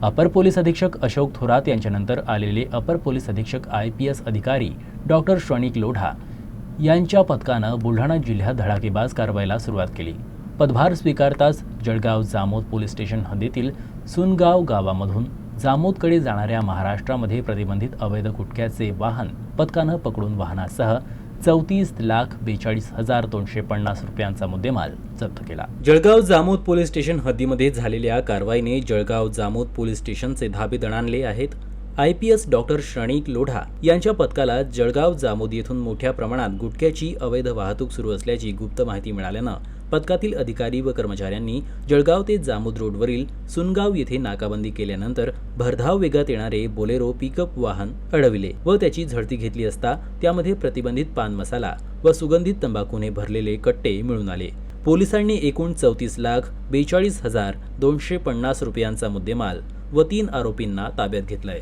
अपर police अधीक्षक अशोक थोरात यांच्यानंतर आलेले अपर पोलीस अधीक्षक IPS अधिकारी डॉक्टर श्रवणिक लोढा यांच्या पथकानं बुलढाणा जिल्ह्यात धडाकेबाज कारवाईला सुरुवात केली। पदभार स्वीकारताच जळगाव जामोद पोलीस स्टेशन हद्दीतील सुनगाव गावामधून जामोदकडे जाणाऱ्या महाराष्ट्रामध्ये प्रतिबंधित अवैध गुटख्याचे वाहन पथकानं पकडून वाहनासह 34,42,250 रुपयांचा मुद्देमाल जप्त केला। जळगाव जामोद पोलीस स्टेशन हद्दीमध्ये झालेल्या कारवाईने जळगाव जामोद पोलीस स्टेशनचे धाबे दणाणले आहेत। IPS डॉक्टर श्रवणिक लोढा यांच्या पथकाला जळगाव जामोद येथून मोठ्या प्रमाणात गुटख्याची अवैध वाहतूक सुरू असल्याची गुप्त माहिती मिळाल्यानं पथकातील अधिकारी व कर्मचाऱ्यांनी जळगाव ते जामोद रोडवरील सुनगाव येथे नाकाबंदी केल्यानंतर भरधाव वेगात येणारे बोलेरो पिकअप वाहन अडविले व त्याची झडती घेतली असता त्यामध्ये प्रतिबंधित पान मसाला व सुगंधित तंबाखूने भरलेले कट्टे मिळून आले। पोलिसांनी एकूण 34,42,250 रुपयांचा मुद्देमाल व 3 आरोपींना ताब्यात घेतलाय।